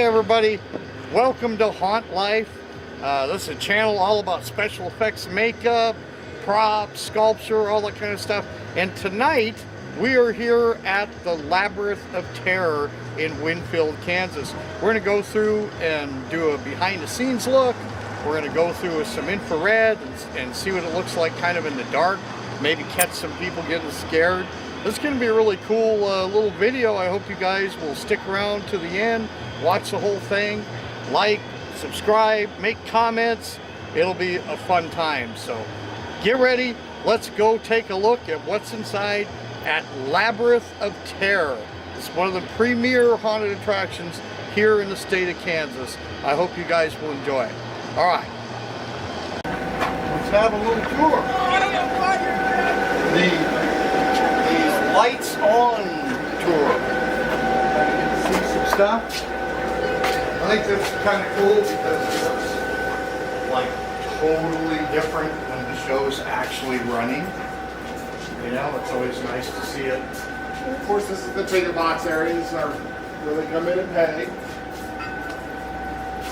Hey everybody, welcome to Haunt Life. This is a channel all about special effects, makeup, props, sculpture, all that kind of stuff. And tonight we are here at the Labyrinth of Terror in Winfield, Kansas. We're going to go through and do a behind the scenes look. We're going to go through with some infrared and see what it looks like kind of in the dark. Maybe catch some people getting scared. This is going to be a really cool little video. I hope you guys will stick around to the end, watch the whole thing, like, subscribe, make comments. It'll be a fun time. So get ready. Let's go take a look at what's inside at Labyrinth of Terror. It's one of the premier haunted attractions here in the state of Kansas. I hope you guys will enjoy it. All right. Let's have a little tour. The lights on tour. See some stuff. I think that's kind of cool because it looks like totally different when the show's actually running. You know, it's always nice to see it. Of course, this is the ticket box area. These are where they come in and pay.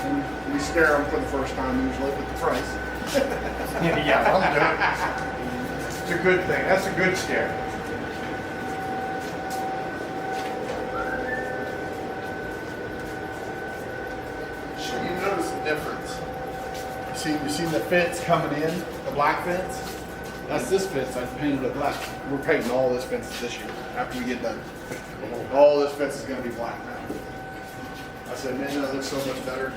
And we scare them for the first time usually with the price. Yeah, I'll do it. It's a good thing. That's a good scare. You notice the difference. You see the fence coming in, the black fence? That's this fence. I painted it black. We're painting all this fence this year after we get done. All this fence is going to be black now. I said, man, that looks so much better.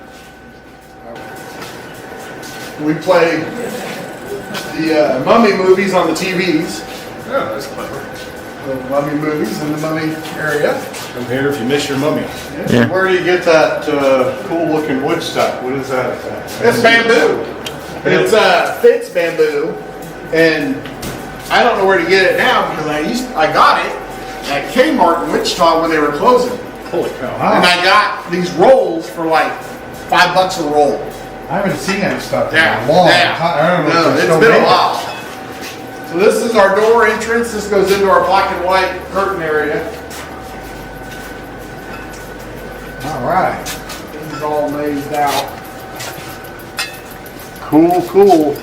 We play the Mummy movies on the TVs. Oh, that's clever. The Mummy movies in the Mummy area. Come here if you miss your mummy. Yeah. Where do you get that cool looking wood stuff? What is that? It's bamboo. It's fence bamboo, and I don't know where to get it now because I got it at Kmart in Wichita when they were closing, Holy cow. and I got these rolls for like $5 a roll. I haven't seen that stuff in Yeah, a long yeah. time. I don't know No, if it's still been made a it. while. So this is our door entrance. This goes into our black and white curtain area. All right. This is all mazed out. Cool, cool.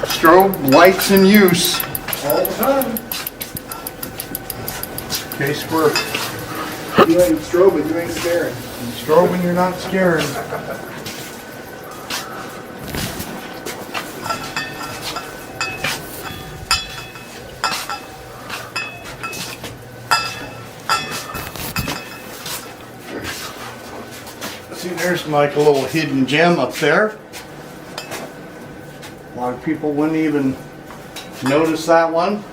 Strobe lights in use. All the time. In case we're You ain't strobing, you ain't scaring. strobing, you're not scared. See, there's like a little hidden gem up there. A lot of people wouldn't even notice that one.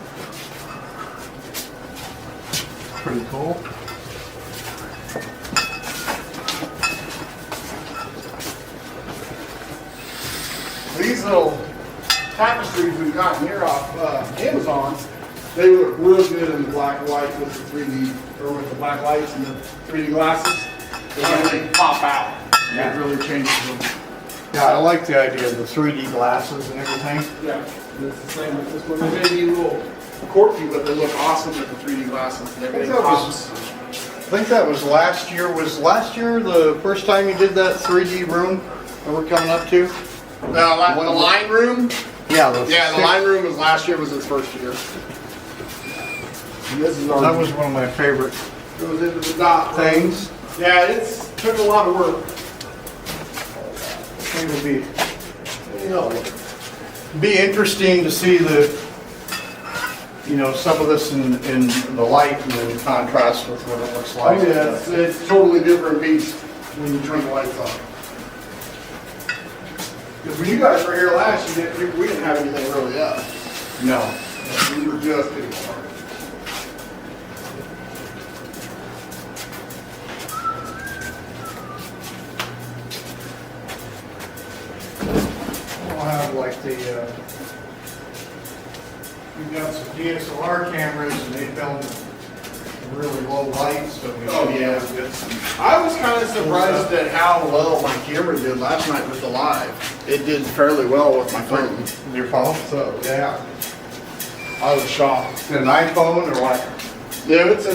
Pretty cool. These little tapestries we've gotten here off Amazon, they look real good in the black and white with the 3D, or with the black lights and the 3D glasses. They pop out. Yeah. It really changes them. Yeah, I like the idea of the 3D glasses and everything. Yeah, it's the same with this one. They may be a little quirky, but they look awesome with the 3D glasses and everything pops. I think that was last year. Was last year the first time you did that 3D room that we're coming up to? The line room? Yeah, Yeah, the line room was last year, was its first year. And this is our, that was one of my favorite goes into the dot room. things. Yeah, it's took a lot of work. It would You know, be interesting to see the, you know, some of this in the light and in contrast with what it looks oh like. yeah, it's a totally different beast when you turn the lights on. Because when you guys were here last, we didn't have anything really up. No. We were just getting started. We'll have like the, we've got some DSLR cameras and they film really low lights, so we Oh, should be yeah. able to get some. I was kind of surprised at how well my camera did last night with the live. It did fairly well with my phone. Your phone? So, yeah. I was shocked. An iPhone or what? Yeah, it's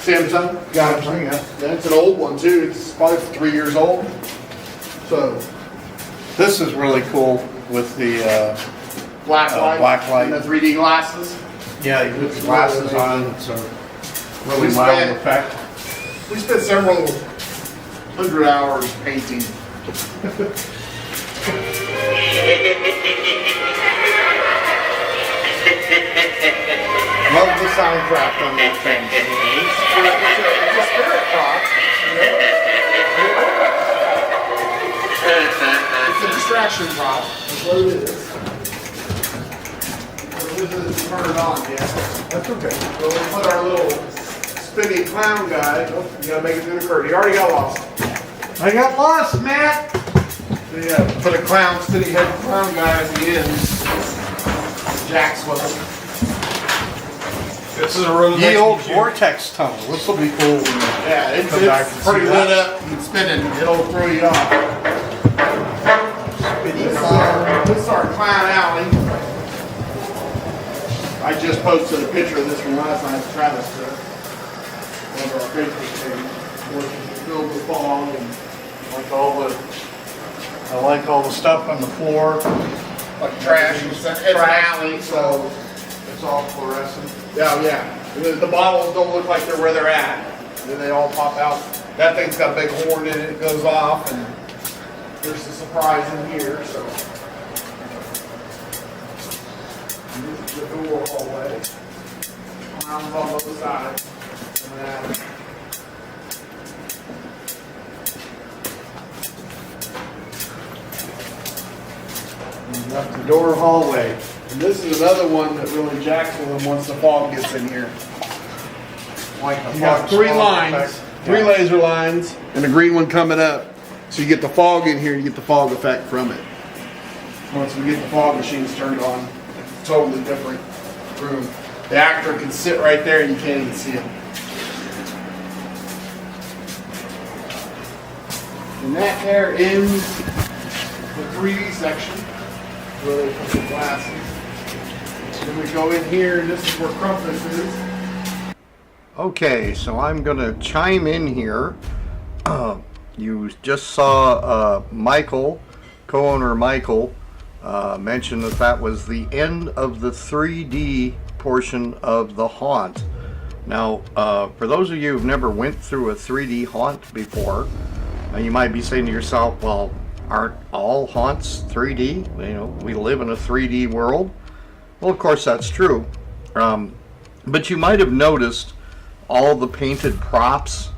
Samsung. Got it. Yeah, it's an old one too. It's probably 3 years old. So This is really cool with the black light, black light. and the 3D glasses. yeah, you put the glasses on. It's a really We mild spent- effect. We spent several hundred hours painting. Love the soundtrack on that thing. It's a spirit prop. It's a distraction prop. That's what it is. It isn't turned on yet. That's okay. So we put our little spinning clown guy. Oh, you gotta make it through the curtain. He already got lost. I got lost, Matt. So yeah, put a clown, spinning head clown guy at the end. Jack's with him. This is a room The old vortex tunnel. This will be cool. Yeah, it's Come back and pretty see lit that. up and spinning. It'll throw you off. This is our clown alley. I just posted a picture of this from last night. Travis took one of our Facebook page. Where it's filled with fog and I like all the stuff on the floor. like trash. It's an alley, so It's all fluorescent. yeah. And the bottles don't look like they're where they're at. And then they all pop out. That thing's got a big horn in it. It goes off, and there's a surprise in here. So and this is the door hallway. Clowns on both sides. Coming out. And up the door hallway. And this is another one that really jacks with them once the fog gets in here. Like the You got fog three swallow lines, effect. three Yeah. laser lines, and a green one coming up. So you get the fog in here, you get the fog effect from it. Once we get the fog machines turned on, it's a totally different room. The actor can sit right there and you can't even see him. And that there ends the 3D section where they put the glasses. Then we go in here, and this is where Crumpus is. Okay, so I'm going to chime in here. You just saw Michael, co-owner Michael, mention that that was the end of the 3D portion of the haunt. Now, for those of you who've never went through a 3D haunt before, you might be saying to yourself, well, aren't all haunts 3D? You know, we live in a 3D world. Well, of course that's true. But you might have noticed all the painted props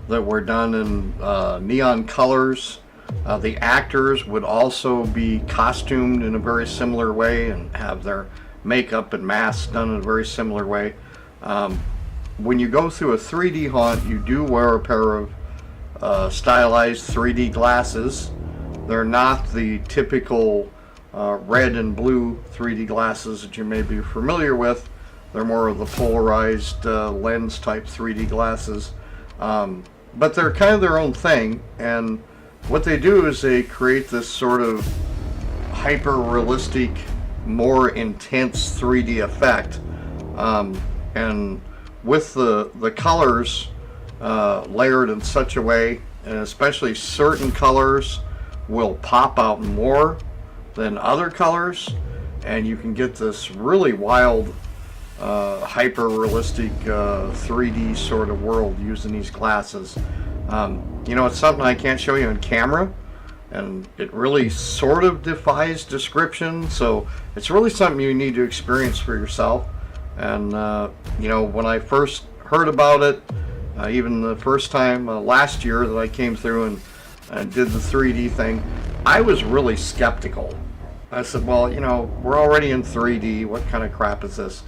that were done in neon colors. The actors would also be costumed in a very similar way and have their makeup and masks done in a very similar way. When you go through a 3D haunt, you do wear a pair of stylized 3D glasses. They're not the typical red and blue 3D glasses that you may be familiar with. They're more of the polarized lens type 3D glasses. But they're kind of their own thing, and what they do is they create this sort of hyper realistic, more intense 3D effect. And with the colors layered in such a way, and especially certain colors will pop out more than other colors, and you can get this really wild hyper realistic 3D sort of world using these glasses. You know, it's something I can't show you on camera, and it really sort of defies description, so it's really something you need to experience for yourself. And you know, when I first heard about it, even the first time last year that I came through and did the 3D thing, I was really skeptical. I said, well, you know, we're already in 3D, what kind of crap is this?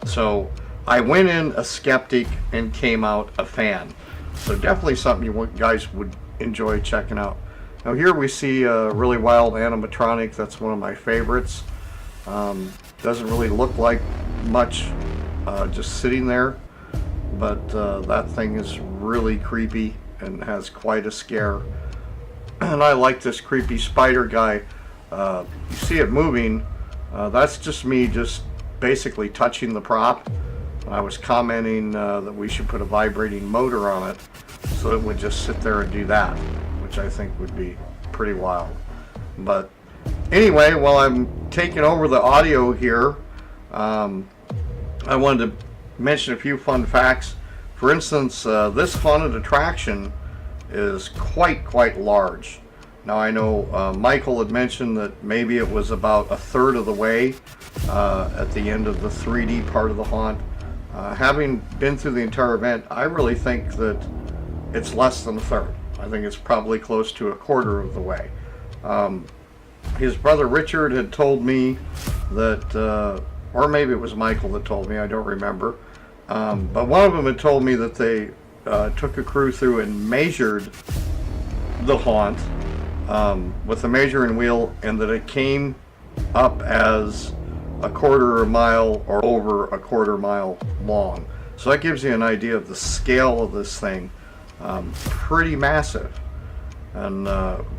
So I went in a skeptic and came out a fan. So definitely something you guys would enjoy checking out. Now here we see a really wild animatronic. That's one of my favorites. Doesn't really look like much just sitting there, but that thing is really creepy and has quite a scare. And I like this creepy spider guy. You see it moving. That's just me just basically touching the prop. I was commenting that we should put a vibrating motor on it so it would just sit there and do that, which I think would be pretty wild. But anyway, while I'm taking over the audio here, I wanted to mention a few fun facts. For instance, this haunted attraction is quite large. Now I know Michael had mentioned that maybe it was about a third of the way at the end of the 3D part of the haunt. Having been through the entire event, I really think that it's less than a third. I think it's probably close to a quarter of the way. His brother Richard had told me that, or maybe it was Michael that told me, I don't remember, but one of them had told me that they took a crew through and measured the haunt with a measuring wheel, and that it came up as a quarter mile or over a quarter mile long. So that gives you an idea of the scale of this thing. Pretty massive, and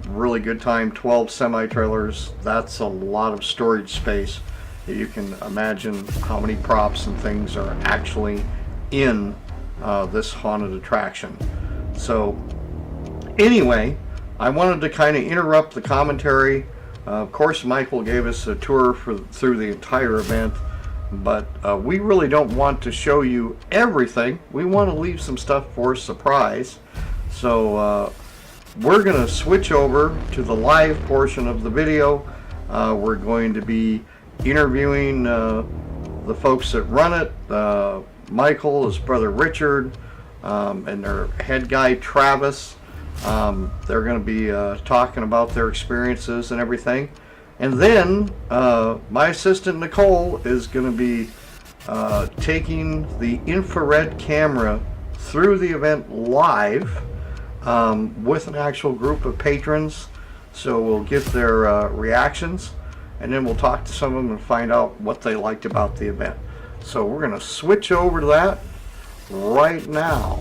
really good time. 12 semi-trailers. That's a lot of storage space. You can imagine how many props and things are actually in this haunted attraction. So anyway, I wanted to kind of interrupt the commentary. Of course, Michael gave us a tour through the entire event, but we really don't want to show you everything. We want to leave some stuff for a surprise. So we're going to switch over to the live portion of the video. We're going to be interviewing the folks that run it, Michael, his brother Richard, and their head guy Travis. They're going to be talking about their experiences and everything. And then my assistant Nicole is going to be taking the infrared camera through the event live with an actual group of patrons. So we'll get their reactions, and then we'll talk to some of them and find out what they liked about the event. So we're going to switch over to that right now.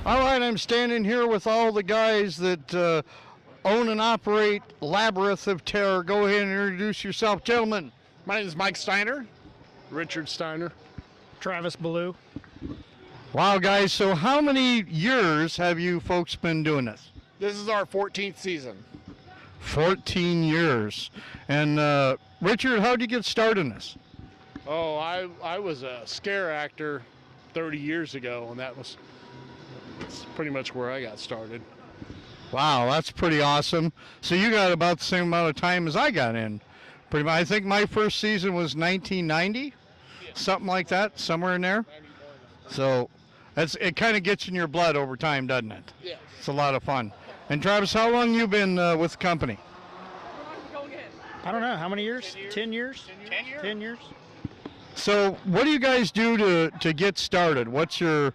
All right, I'm standing here with all the guys that own and operate Labyrinth of Terror. Go ahead and introduce yourself, gentlemen. My name is Mike Steiner. Richard Steiner. Travis Ballou. Wow, guys, so how many years have you folks been doing this? This is our 14th season. 14 years. And Richard, how did you get started in this? Oh, I was a scare actor 30 years ago, and that's pretty much where I got started. Wow, that's pretty awesome. So you got about the same amount of time as I got in. Pretty much. I think my first season was 1990, something like that, somewhere in there. So it kind of gets in your blood over time, doesn't it? Yeah. It's a lot of fun. And Travis, how long you been with the company? I don't know, how many years? 10 years? 10 years? 10 years. So what do you guys do to get started? What's your...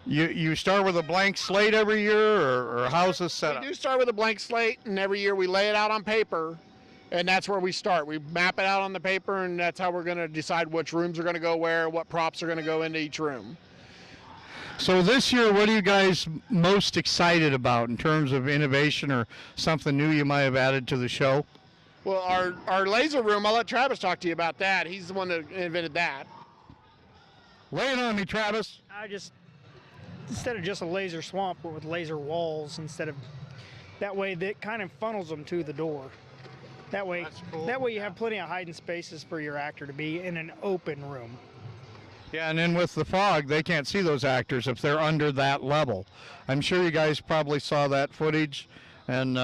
You start with a blank slate every year, or how's this set up? We do start with a blank slate, and every year we lay it out on paper, and that's where we start. We map it out on the paper, and that's how we're going to decide which rooms are going to go where, what props are going to go into each room. So this year, what are you guys most excited about in terms of innovation or something new you might have added to the show? Well, our laser room, I'll let Travis talk to you about that. He's the one that invented that. Lay it on me, Travis. Instead of just a laser swamp, but with laser walls, that way that kind of funnels them to the door. That way, That's cool. That way you have plenty of hiding spaces for your actor to be in an open room. Yeah, and then with the fog, they can't see those actors if they're under that level. I'm sure you guys probably saw that footage, and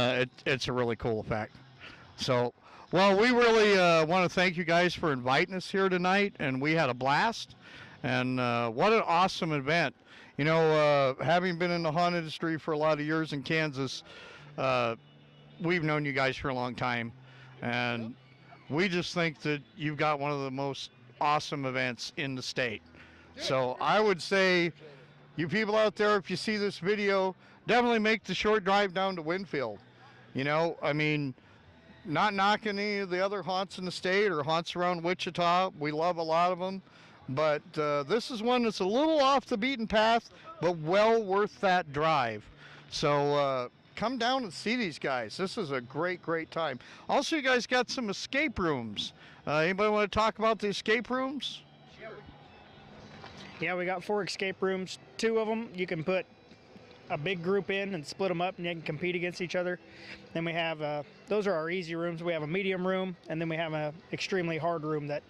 it's a really cool effect. So, well, we really want to thank you guys for inviting us here tonight, and we had a blast. And what an awesome event. You know, having been in the haunt industry for a lot of years in Kansas, we've known you guys for a long time, and we just think that you've got one of the most awesome events in the state. So I would say, you people out there, if you see this video, definitely make the short drive down to Winfield. You know, I mean, not knocking any of the other haunts in the state or haunts around Wichita. We love a lot of them. But this is one that's a little off the beaten path, but well worth that drive. So come down and see these guys. This is a great, great time. Also, you guys got some escape rooms. Anybody want to talk about the escape rooms? Yeah, we got 4 escape rooms. 2 of them you can put a big group in and split them up, and they can compete against each other. Then we have those are our easy rooms. We have a medium room, and then we have a extremely hard room that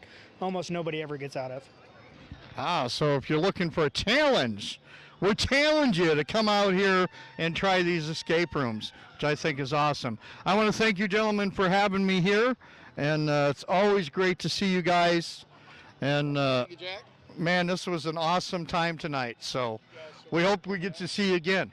almost nobody ever gets out of. So if you're looking for a challenge, we challenge you to come out here and try these escape rooms, which I think is awesome. I want to thank you gentlemen for having me here, and it's always great to see you guys. And Thank you, Jack. man, this was an awesome time tonight, so we hope we get to see you again.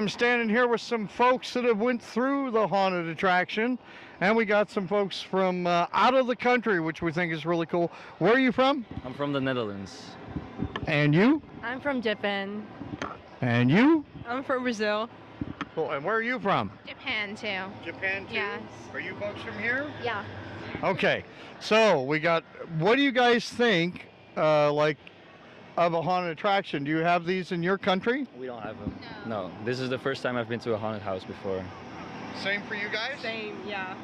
I'm standing here with some folks that have went through the haunted attraction, and we got some folks from out of the country, which we think is really cool. Where are you from? I'm from the Netherlands. And you? I'm from Japan. And you? I'm from Brazil. Cool. And where are you from? Japan too. Japan too? Yes. Are you folks from here? Yeah. Okay, so we got, what do you guys think, like, of a haunted attraction? Do you have these in your country? We don't have them. No, this is the first time I've been to a haunted house before. Same for you guys? Same, yeah.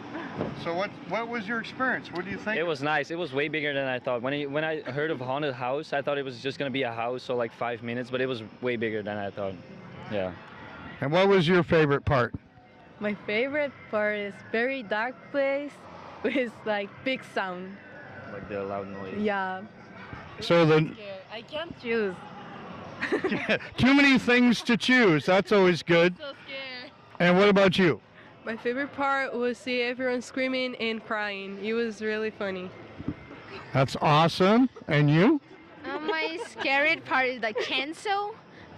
So what was your experience? What do you think? It was nice. It was way bigger than I thought. When I heard of a haunted house, I thought it was just gonna be a house, so like 5 minutes, but it was way bigger than I thought. Yeah. And what was your favorite part? My favorite part is very dark place with like big sound. Like the loud noise. Yeah. So I can't choose. too many things to choose. That's always good. So scared. And what about you? My favorite part was see everyone screaming and crying. It was really funny. That's awesome. And you? My scary part is like chainsaw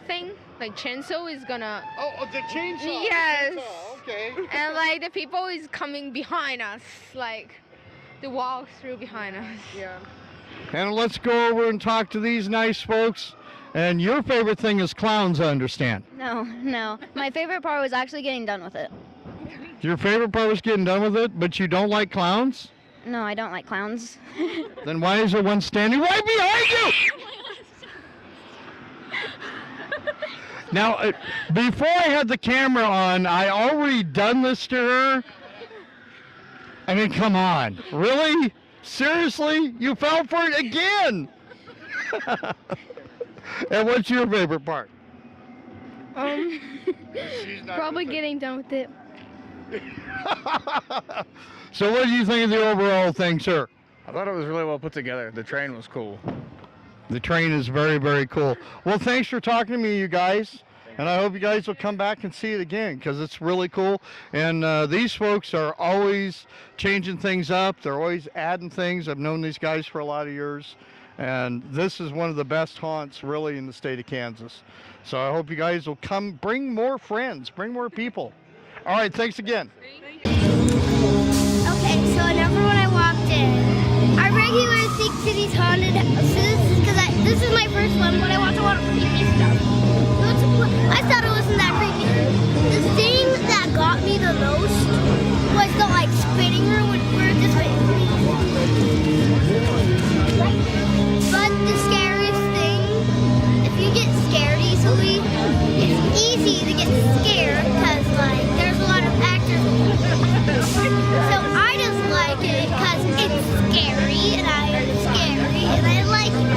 thing. Like chainsaw is gonna. Oh, the chainsaw. Yes. The chainsaw. Okay. And like the people is coming behind us, like the walk through behind us. Yeah. And let's go over and talk to these nice folks. And your favorite thing is clowns, I understand. No. My favorite part was actually getting done with it. Your favorite part was getting done with it, but you don't like clowns? No, I don't like clowns. Then why is there one standing right behind you? Now, before I had the camera on, I already done this to her. I mean, come on. Really? Seriously? You fell for it again? And what's your favorite part? Probably getting done with it. So what do you think of the overall thing, sir? I thought it was really well put together. The train was cool. The train is very, very cool. Well, thanks for talking to me, you guys. And I hope you guys will come back and see it again because it's really cool. And these folks are always changing things up. They're always adding things. I've known these guys for a lot of years. And this is one of the best haunts really in the state of Kansas. So I hope you guys will come, bring more friends, bring more people. All right, thanks again. Okay, so I remember when I walked in, I regularly think to these haunted houses because this is my first one, but I watch a lot of creepy stuff. So I thought it wasn't that creepy. The thing that got me the most was the like spinning room where it just went. But the scariest thing, if you get scared easily, it's easy to get scared because like there's a lot of actors. So I just like it because it's scary and I am scary and I like it.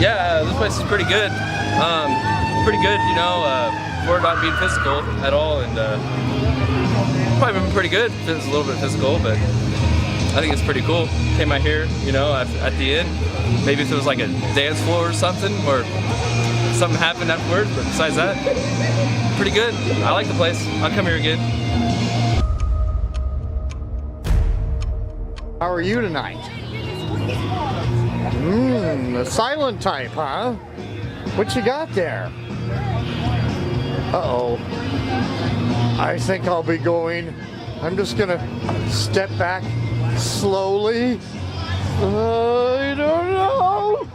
Yeah, this place is pretty good. Pretty good, you know, for not being physical at all, and probably been pretty good. It's a little bit physical, but I think it's pretty cool. Came out here, you know, at the end. Maybe if it was like a dance floor or something, or something happened afterwards, but besides that, pretty good. I like the place. I'll come here again. How are you tonight? The silent type, huh? What you got there? Uh-oh. I think I'll be going. I'm just gonna step back slowly. I don't know.